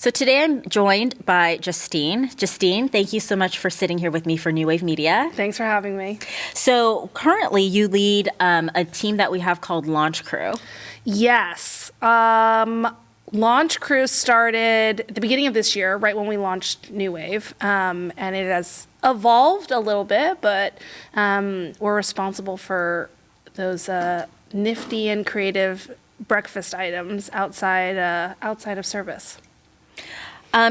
So today I'm joined by Justine. Justine, thank you so much for sitting here with me for New Wave Media. Thanks for having me. So currently you lead a team that we have called Launch Crew. Yes. Launch Crew started at the beginning of this year, right when we launched New Wave. And it has evolved a little bit, but we're responsible for those nifty and creative breakfast items outside of service.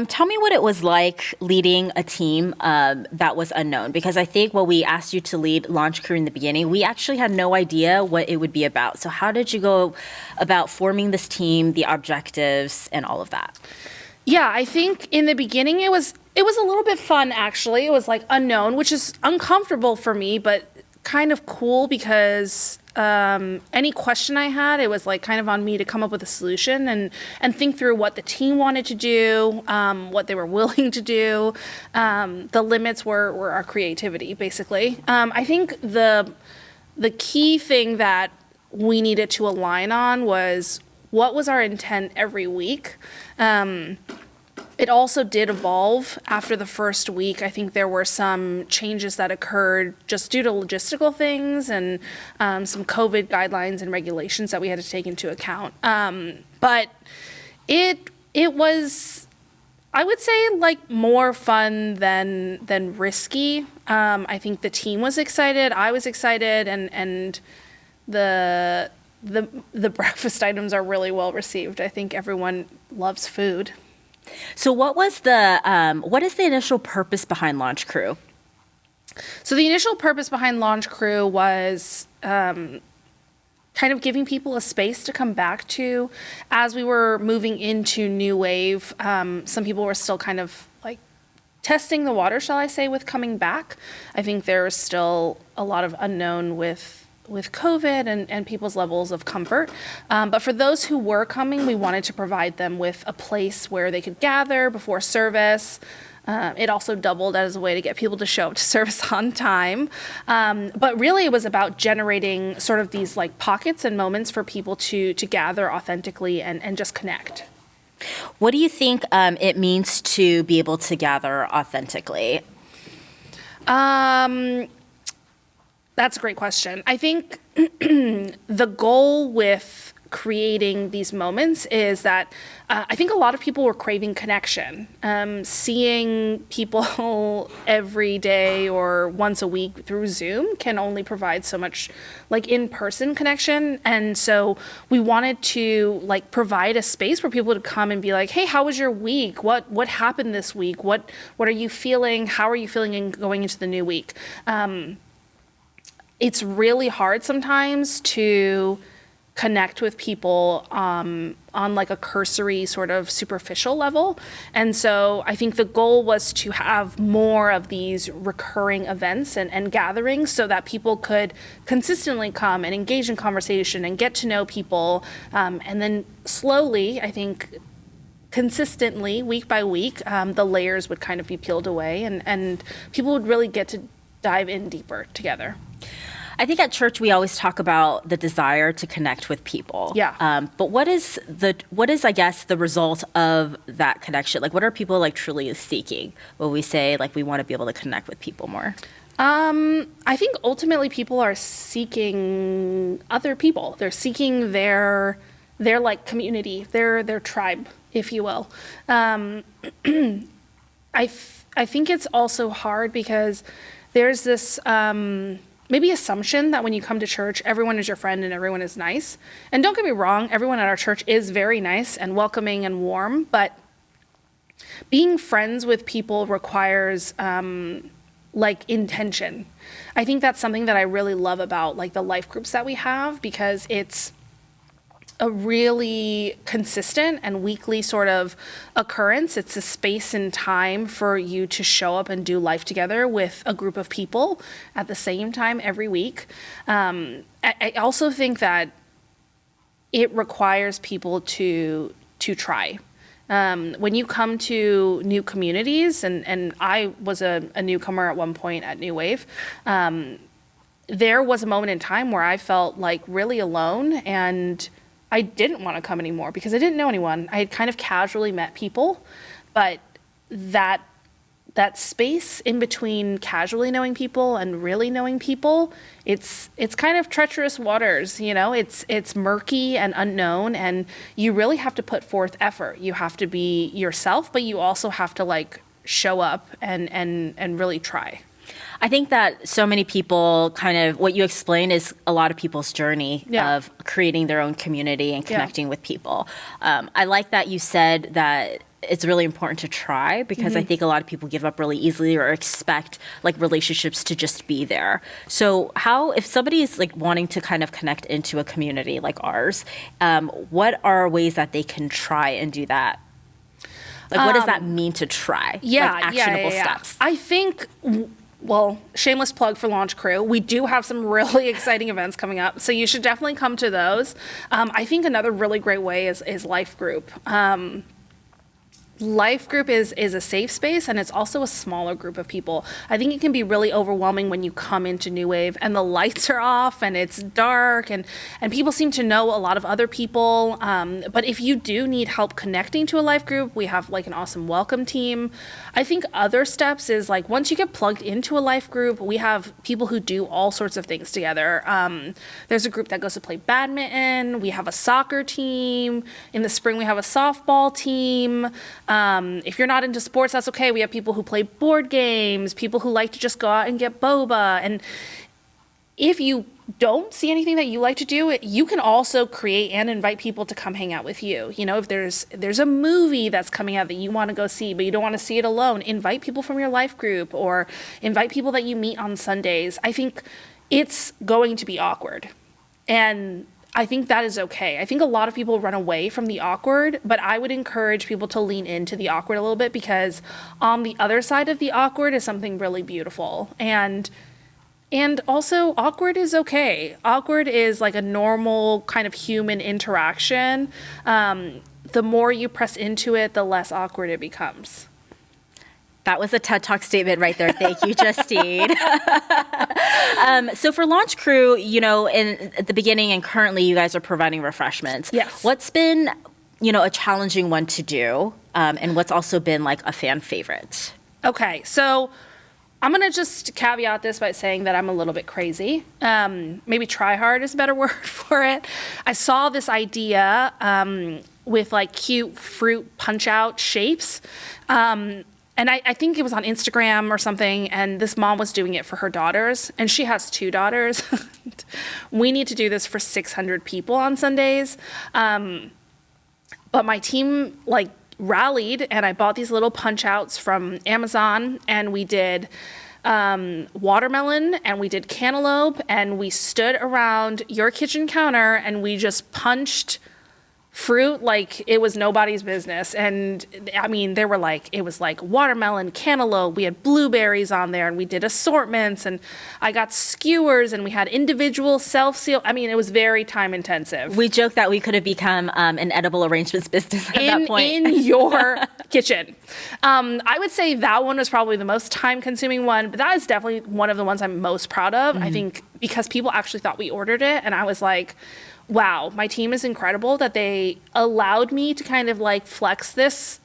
Tell me what it was like leading a team that was unknown, because I think when we asked you to lead Launch Crew in the beginning, we actually had no idea what it would be about. So how did you go about forming this team, the objectives, and all of that? Yeah, I think in the beginning it was a little bit fun, actually. It was like unknown, which is uncomfortable for me, but kind of cool because any question I had, it was like kind of on me to come up with a solution and think through what the team wanted to do, what they were willing to do. The limits were our creativity, basically. I think the key thing that we needed to align on was what was our intent every week. It also did evolve after the first week. I think there were some changes that occurred just due to logistical things and some COVID guidelines and regulations that we had to take into account. But it was, I would say, like more fun than risky. I think the team was excited, I was excited, and the breakfast items are really well received. I think everyone loves food. So what is the initial purpose behind Launch Crew? So the initial purpose behind Launch Crew was kind of giving people a space to come back to. As we were moving into New Wave, some people were still kind of like testing the water, shall I say, with coming back. I think there was still a lot of unknown with COVID and people's levels of comfort. But for those who were coming, we wanted to provide them with a place where they could gather before service. It also doubled as a way to get people to show up to service on time. But really it was about generating sort of these like pockets and moments for people to gather authentically and just connect. What do you think it means to be able to gather authentically? That's a great question. I think the goal with creating these moments is that I think a lot of people were craving connection. Seeing people every day or once a week through Zoom can only provide so much like in-person connection. And so we wanted to like provide a space for people to come and be like, hey, how was your week? What happened this week? What are you feeling? How are you feeling in going into the new week? It's really hard sometimes to connect with people on like a cursory sort of superficial level. And so I think the goal was to have more of these recurring events and gatherings so that people could consistently come and engage in conversation and get to know people. And then slowly, I think, consistently, week by week, the layers would kind of be peeled away and people would really get to dive in deeper together. I think at church we always talk about the desire to connect with people. Yeah. But what is I guess the result of that connection? Like what are people like truly seeking when we say like we want to be able to connect with people more? I think ultimately people are seeking other people. They're seeking their like community, their tribe, if you will. I think it's also hard because there's this maybe assumption that when you come to church, everyone is your friend and everyone is nice. And don't get me wrong, everyone at our church is very nice and welcoming and warm, but being friends with people requires like intention. I think that's something that I really love about like the life groups that we have, because it's a really consistent and weekly sort of occurrence. It's a space and time for you to show up and do life together with a group of people at the same time every week. I also think that it requires people to try. When you come to new communities, and I was a newcomer at one point at New Wave, there was a moment in time where I felt like really alone, and I didn't want to come anymore because I didn't know anyone. I had kind of casually met people, but that space in between casually knowing people and really knowing people, it's kind of treacherous waters, you know? It's murky and unknown, and you really have to put forth effort. You have to be yourself, but you also have to like show up and really try. I think that so many people kind of, what you explained is a lot of people's journey of creating their own community and connecting with people. I like that you said that it's really important to try, because I think a lot of people give up really easily or expect like relationships to just be there. So how, if somebody is like wanting to kind of connect into a community like ours, what are ways that they can try and do that? Like, what does that mean to try? Like actionable steps. I think, well, shameless plug for Launch Crew. We do have some really exciting events coming up, so you should definitely come to those. I think another really great way is Life Group. Life Group is a safe space, and it's also a smaller group of people. I think it can be really overwhelming when you come into New Wave and the lights are off and it's dark and people seem to know a lot of other people. But if you do need help connecting to a Life Group, we have like an awesome welcome team. I think other steps is like once you get plugged into a Life Group, we have people who do all sorts of things together. There's a group that goes to play badminton. We have a soccer team. In the spring, we have a softball team. If you're not into sports, that's okay. We have people who play board games, people who like to just go out and get boba. And if you don't see anything that you like to do, you can also create and invite people to come hang out with you. You know, if there's a movie that's coming out that you want to go see, but you don't want to see it alone, invite people from your Life Group or invite people that you meet on Sundays. I think it's going to be awkward. And I think that is okay. I think a lot of people run away from the awkward, but I would encourage people to lean into the awkward a little bit, because on the other side of the awkward is something really beautiful. And also awkward is okay. Awkward is like a normal kind of human interaction. The more you press into it, the less awkward it becomes. That was a TED Talk statement right there. Thank you, Justine. So for Launch Crew, you know, at the beginning and currently you guys are providing refreshments. Yes. What's been, you know, a challenging one to do, and what's also been like a fan favorite? Okay, so I'm going to just caveat this by saying that I'm a little bit crazy. Maybe try hard is a better word for it. I saw this idea with like cute fruit punch-out shapes. And I think it was on Instagram or something, and this mom was doing it for her daughters, and she has 2 daughters. We need to do this for 600 people on Sundays. But my team like rallied, and I bought these little punch outs from Amazon, and we did watermelon and we did cantaloupe, and we stood around your kitchen counter and we just punched fruit like it was nobody's business. And I mean, there were like, it was like watermelon, cantaloupe, we had blueberries on there, and we did assortments, and I got skewers, and we had individual self-seal. I mean, it was very time intensive. We joked that we could have become an edible arrangements business at that point. In your kitchen. I would say that one was probably the most time consuming one, but that is definitely one of the ones I'm most proud of. I think because people actually thought we ordered it, and I was like, wow, my team is incredible that they allowed me to kind of like flex this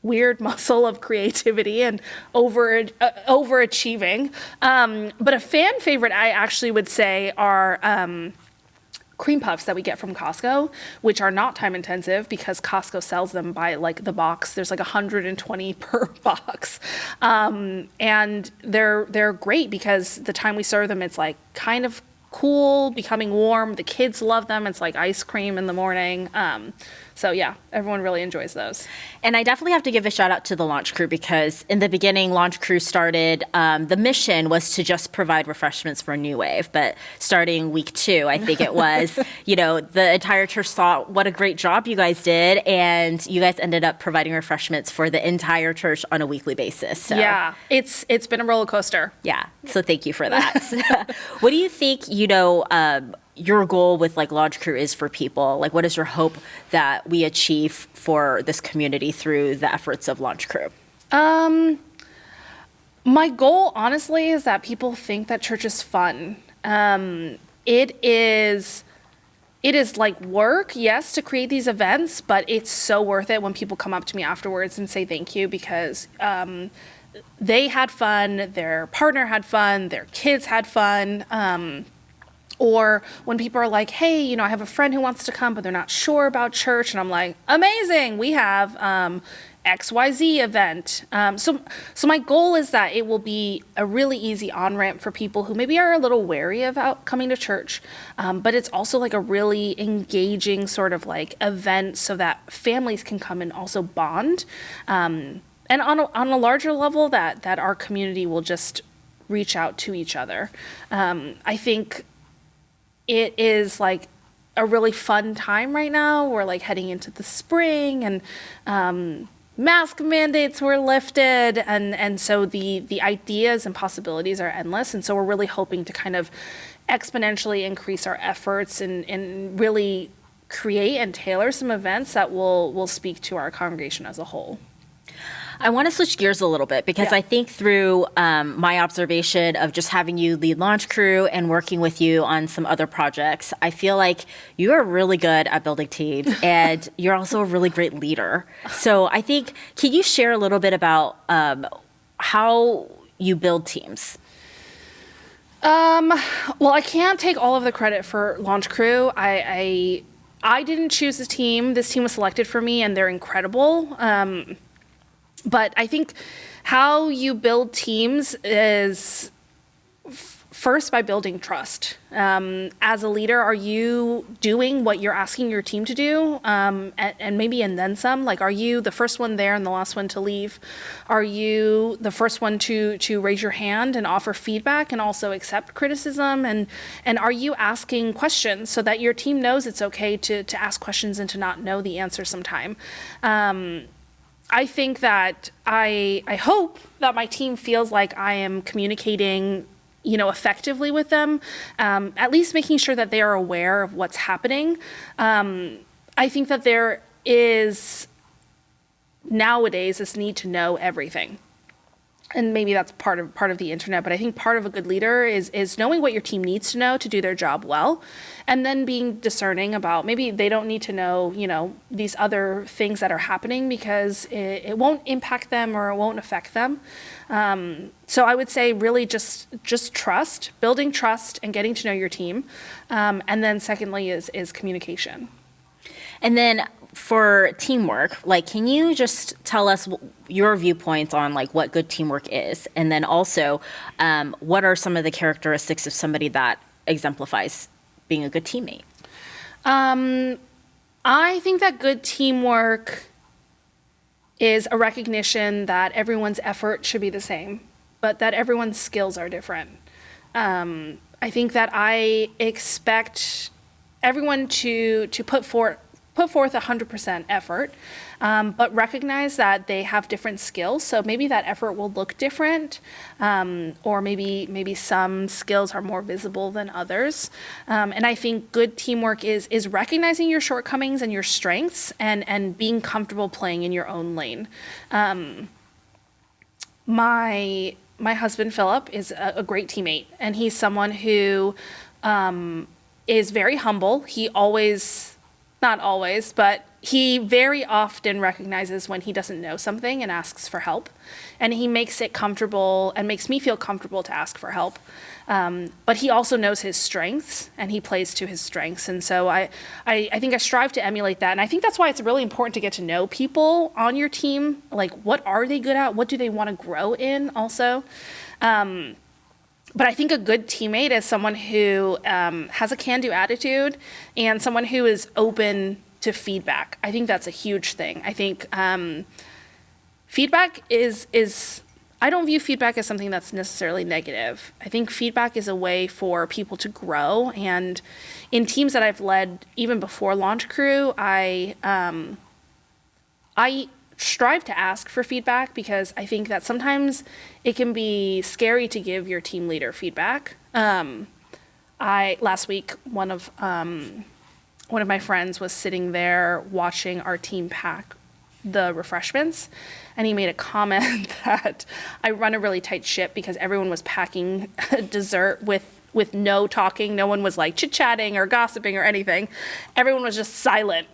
weird muscle of creativity and overachieving. But a fan favorite, I actually would say, are cream puffs that we get from Costco, which are not time intensive because Costco sells them by like the box. There's like 120 per box. And they're great because the time we serve them, it's like kind of cool, becoming warm. The kids love them. It's like ice cream in the morning. So yeah, everyone really enjoys those. And I definitely have to give a shout out to the Launch Crew, because in the beginning, Launch Crew started, the mission was to just provide refreshments for New Wave. But starting week 2, I think it was, you know, the entire church thought, what a great job you guys did. And you guys ended up providing refreshments for the entire church on a weekly basis. So, yeah, it's been a roller coaster. Yeah. So thank you for that. What do you think, you know, your goal with like Launch Crew is for people? Like, what is your hope that we achieve for this community through the efforts of Launch Crew? My goal, honestly, is that people think that church is fun. It it is like work, yes, to create these events, but it's so worth it when people come up to me afterwards and say thank you, because they had fun, their partner had fun, their kids had fun. Or when people are like, hey, you know, I have a friend who wants to come, but they're not sure about church. And I'm like, amazing, we have XYZ event. So my goal is that it will be a really easy on-ramp for people who maybe are a little wary about coming to church. But it's also like a really engaging sort of like event so that families can come and also bond. And on a larger level, that our community will just reach out to each other. I think it is like a really fun time right now. We're like heading into the spring, and mask mandates were lifted, and so the ideas and possibilities are endless. And so we're really hoping to kind of exponentially increase our efforts and really create and tailor some events that will speak to our congregation as a whole. I want to switch gears a little bit because I think through my observation of just having you lead Launch Crew and working with you on some other projects, I feel like you are really good at building teams and you're also a really great leader. So I think, can you share a little bit about how you build teams? Well, I can't take all of the credit for Launch Crew. I didn't choose this team. This team was selected for me, and they're incredible. But I think how you build teams is first by building trust. As a leader, are you doing what you're asking your team to do? And then some? Like, are you the first one there and the last one to leave? Are you the first one to raise your hand and offer feedback and also accept criticism? And are you asking questions so that your team knows it's okay to ask questions and to not know the answer sometime? I think that I hope that my team feels like I am communicating, effectively with them, at least making sure that they are aware of what's happening. I think that there is nowadays this need to know everything. And maybe that's part of the internet, but I think part of a good leader is knowing what your team needs to know to do their job well, and then being discerning about maybe they don't need to know, these other things that are happening because it won't impact them or it won't affect them. So I would say really just trust, building trust and getting to know your team. And then secondly is communication. And then for teamwork, can you just tell us your viewpoints on what good teamwork is? And then also, what are some of the characteristics of somebody that exemplifies being a good teammate? I think that good teamwork is a recognition that everyone's effort should be the same, but that everyone's skills are different. I think that I expect everyone to put forth 100% effort, but recognize that they have different skills. So maybe that effort will look different, or maybe some skills are more visible than others. And I think good teamwork is recognizing your shortcomings and your strengths and being comfortable playing in your own lane. My husband, Philip, is a great teammate, and he's someone who is very humble. He always... Not always, but he very often recognizes when he doesn't know something and asks for help. And he makes it comfortable and makes me feel comfortable to ask for help. But he also knows his strengths and he plays to his strengths. And so I think I strive to emulate that. And I think that's why it's really important to get to know people on your team. Like, what are they good at? What do they want to grow in also? But I think a good teammate is someone who has a can-do attitude and someone who is open to feedback. I think that's a huge thing. I think feedback is I don't view feedback as something that's necessarily negative. I think feedback is a way for people to grow. And in teams that I've led, even before Launch Crew, I strive to ask for feedback because I think that sometimes it can be scary to give your team leader feedback. Last week, one of my friends was sitting there watching our team pack the refreshments, and he made a comment that I run a really tight ship because everyone was packing dessert with with no talking. No one was like chit-chatting or gossiping or anything. Everyone was just silent.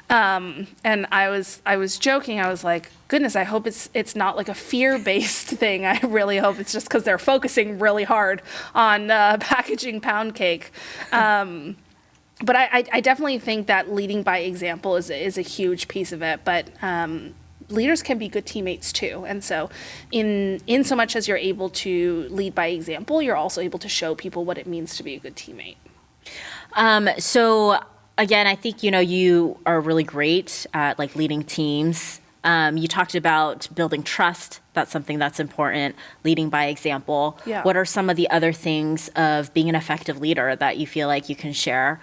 And I was joking. I was like, goodness, I hope it's not like a fear-based thing. I really hope it's just because they're focusing really hard on packaging pound cake. But I definitely think that leading by example is a huge piece of it. But leaders can be good teammates too. And so in so much as you're able to lead by example, you're also able to show people what it means to be a good teammate. So again, I think, you are really great at like leading teams. You talked about building trust. That's something that's important, leading by example. Yeah. What are some of the other things of being an effective leader that you feel like you can share?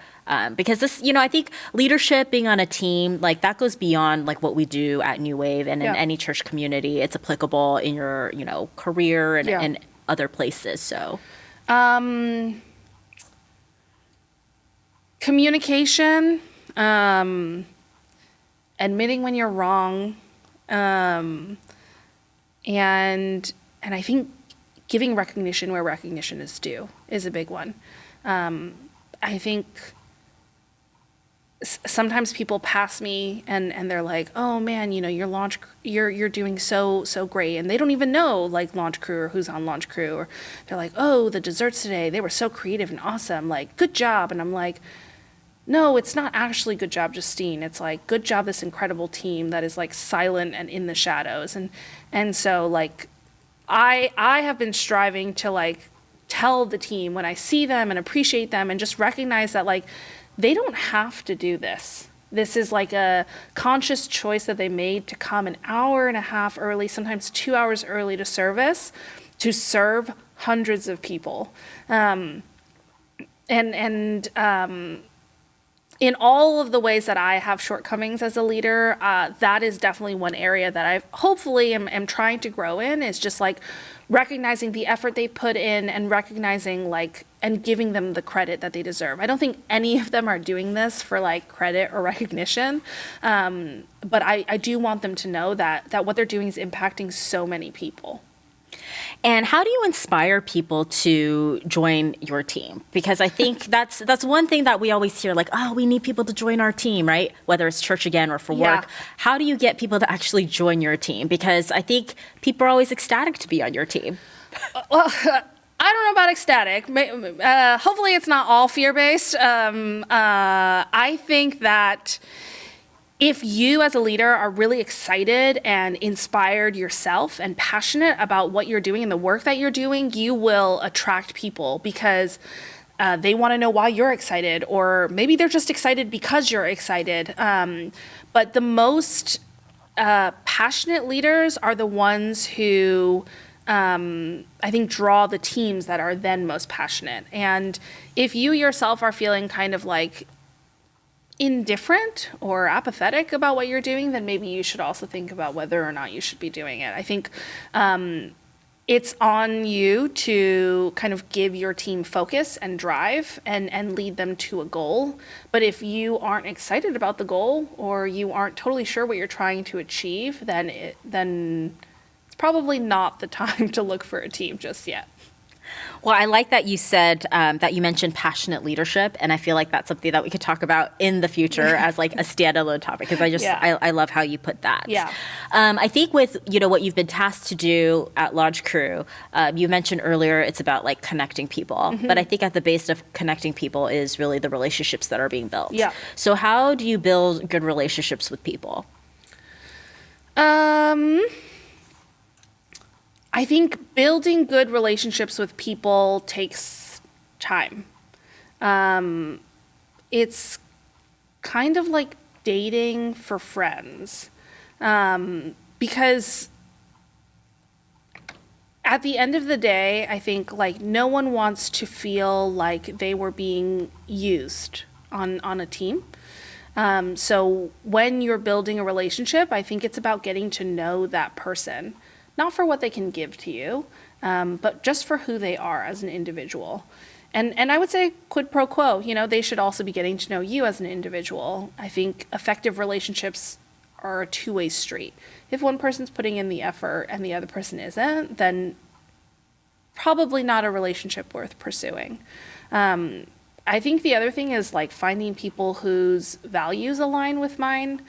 Because this, I think leadership, being on a team, like that goes beyond like what we do at New Wave and in any church community. It's applicable in your, career and other places. So, communication, admitting when you're wrong, and I think giving recognition where recognition is due is a big one. I think sometimes people pass me and they're like, oh man, your launch, you're doing so great. And they don't even know like launch crew or who's on launch crew, or they're like, oh, the desserts today, they were so creative and awesome. Like, good job. And I'm like, no, it's not actually good job, Justine. It's like, good job, this incredible team that is like silent and in the shadows. And so like, I have been striving to like tell the team when I see them and appreciate them and just recognize that like, they don't have to do this. This is like a conscious choice that they made to come an hour and a half early, sometimes 2 hours early to service, to serve hundreds of people. In all of the ways that I have shortcomings as a leader, that is definitely one area that I hopefully am trying to grow in, is just like recognizing the effort they put in and recognizing like and giving them the credit that they deserve. I don't think any of them are doing this for like credit or recognition, but I do want them to know that what they're doing is impacting so many people. And how do you inspire people to join your team? Because I think that's one thing that we always hear, like, oh, we need people to join our team, right? Whether it's church again or for work. How do you get people to actually join your team? Because I think people are always ecstatic to be on your team. Well, I don't know about ecstatic. Hopefully it's not all fear-based. I think that if you as a leader are really excited and inspired yourself and passionate about what you're doing and the work that you're doing, you will attract people because they want to know why you're excited, or maybe they're just excited because you're excited. But the most passionate leaders are the ones who I think draw the teams that are then most passionate. And if you yourself are feeling kind of like indifferent or apathetic about what you're doing, then maybe you should also think about whether or not you should be doing it. I think it's on you to kind of give your team focus and drive and lead them to a goal. But if you aren't excited about the goal, or you aren't totally sure what you're trying to achieve, then it's probably not the time to look for a team just yet. Well, I like that you said that you mentioned passionate leadership, and I feel like that's something that we could talk about in the future as like a standalone topic, because I love how you put that. Yeah. I think with what you've been tasked to do at Launch Crew, you mentioned earlier it's about like connecting people, but I think at the base of connecting people is really the relationships that are being built. Yeah. So how do you build good relationships with people? I think building good relationships with people takes time. It's kind of like dating for friends, because at the end of the day, I think like no one wants to feel like they were being used on a team. So when you're building a relationship, I think it's about getting to know that person. Not for what they can give to you, but just for who they are as an individual. And I would say quid pro quo, they should also be getting to know you as an individual. I think effective relationships are a two-way street. If one person's putting in the effort and the other person isn't, then probably not a relationship worth pursuing. I think the other thing is like finding people whose values align with mine.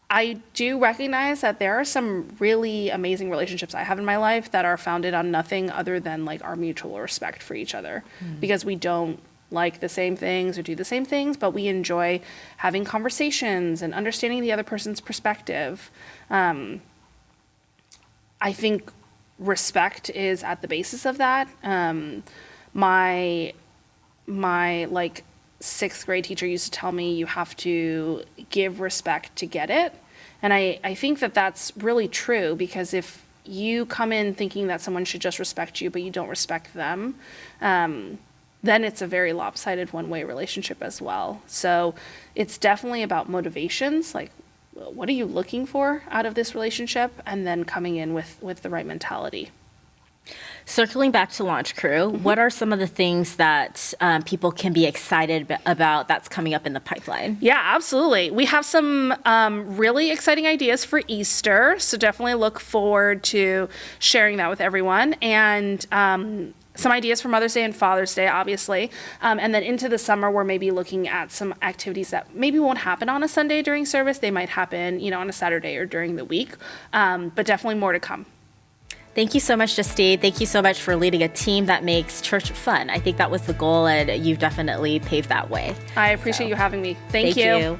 I do recognize that there are some really amazing relationships I have in my life that are founded on nothing other than like our mutual respect for each other, because we don't like the same things or do the same things, but we enjoy having conversations and understanding the other person's perspective. I think respect is at the basis of that. My like sixth grade teacher used to tell me you have to give respect to get it. And I think that that's really true, because if you come in thinking that someone should just respect you, but you don't respect them, then it's a very lopsided one-way relationship as well. So it's definitely about motivations, like what are you looking for out of this relationship, and then coming in with the right mentality. Circling back to Launch Crew, what are some of the things that people can be excited about that's coming up in the pipeline? Yeah, absolutely. We have some really exciting ideas for Easter, so definitely look forward to sharing that with everyone. And some ideas for Mother's Day and Father's Day, obviously. And then into the summer, we're maybe looking at some activities that maybe won't happen on a Sunday during service. They might happen, on a Saturday or during the week, but definitely more to come. Thank you so much, Justine. Thank you so much for leading a team that makes church fun. I think that was the goal, and you've definitely paved that way. I appreciate you having me. Thank you.